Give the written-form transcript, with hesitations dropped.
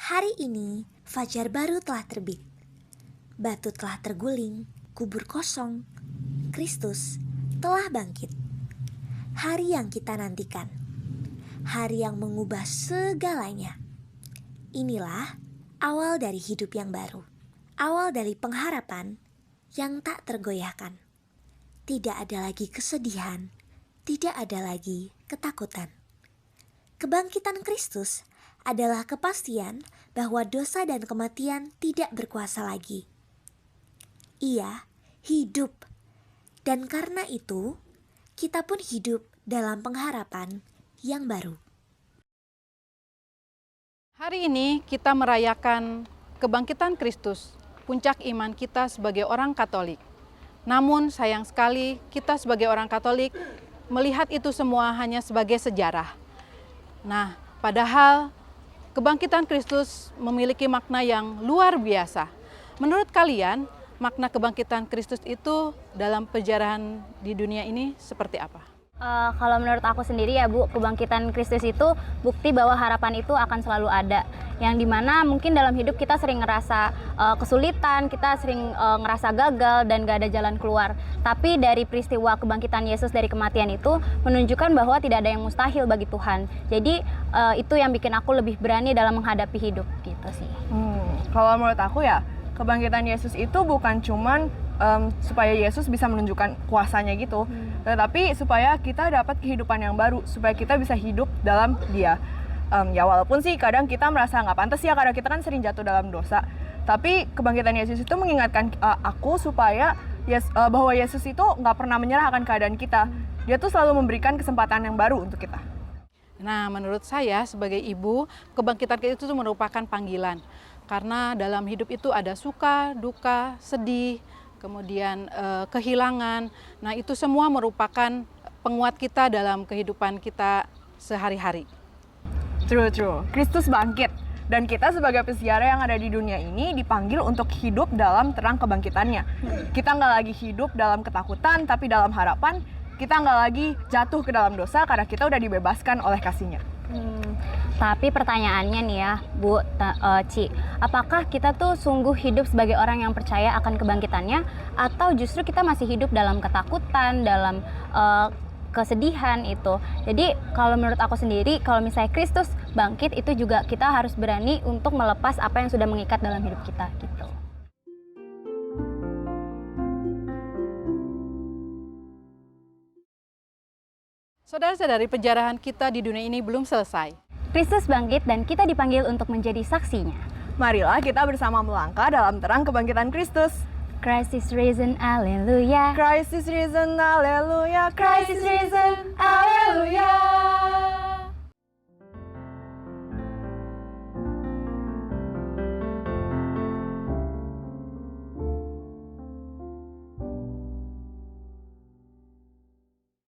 Hari ini, fajar baru telah terbit. Batu telah terguling, kubur kosong. Kristus telah bangkit. Hari yang kita nantikan. Hari yang mengubah segalanya. Inilah awal dari hidup yang baru. Awal dari pengharapan yang tak tergoyahkan. Tidak ada lagi kesedihan, tidak ada lagi ketakutan. Kebangkitan Kristus adalah kepastian bahwa dosa dan kematian tidak berkuasa lagi. Ia hidup, dan karena itu kita pun hidup dalam pengharapan yang baru. Hari ini kita merayakan kebangkitan Kristus, puncak iman kita sebagai orang Katolik. Namun sayang sekali kita sebagai orang Katolik melihat itu semua hanya sebagai sejarah. Nah, padahal kebangkitan Kristus memiliki makna yang luar biasa. Menurut kalian, makna kebangkitan Kristus itu dalam pejaraan di dunia ini seperti apa? Kalau menurut aku sendiri ya Bu, kebangkitan Kristus itu bukti bahwa harapan itu akan selalu ada. Yang dimana mungkin dalam hidup kita sering ngerasa kesulitan, kita sering ngerasa gagal dan gak ada jalan keluar. Tapi dari peristiwa kebangkitan Yesus dari kematian itu menunjukkan bahwa tidak ada yang mustahil bagi Tuhan. Jadi itu yang bikin aku lebih berani dalam menghadapi hidup gitu sih. Kalau menurut aku ya, kebangkitan Yesus itu bukan cuman supaya Yesus bisa menunjukkan kuasanya gitu, tetapi supaya kita dapat kehidupan yang baru, supaya kita bisa hidup dalam Dia. Ya walaupun sih kadang kita merasa nggak pantas ya, karena kita kan sering jatuh dalam dosa. Tapi kebangkitan Yesus itu mengingatkan aku supaya bahwa Yesus itu nggak pernah menyerah akan keadaan kita. Dia tuh selalu memberikan kesempatan yang baru untuk kita. Nah, menurut saya sebagai ibu, kebangkitan Kristus itu merupakan panggilan. Karena dalam hidup itu ada suka, duka, sedih, kemudian kehilangan. Nah, itu semua merupakan penguat kita dalam kehidupan kita sehari-hari. True. Kristus bangkit. Dan kita sebagai peziarah yang ada di dunia ini dipanggil untuk hidup dalam terang kebangkitannya. Kita nggak lagi hidup dalam ketakutan, tapi dalam harapan. Kita nggak lagi jatuh ke dalam dosa karena kita udah dibebaskan oleh kasih-Nya. Tapi pertanyaannya nih ya Bu, Ci, apakah kita tuh sungguh hidup sebagai orang yang percaya akan kebangkitannya, atau justru kita masih hidup dalam ketakutan, dalam kesedihan itu? Jadi kalau menurut aku sendiri, kalau misalnya Kristus bangkit, itu juga kita harus berani untuk melepas apa yang sudah mengikat dalam hidup kita gitu. Saudara-saudari, penjarahan kita di dunia ini belum selesai. Kristus bangkit dan kita dipanggil untuk menjadi saksinya. Marilah kita bersama melangkah dalam terang kebangkitan Kristus. Christ is risen, haleluya. Christ is risen, haleluya. Christ is risen, haleluya.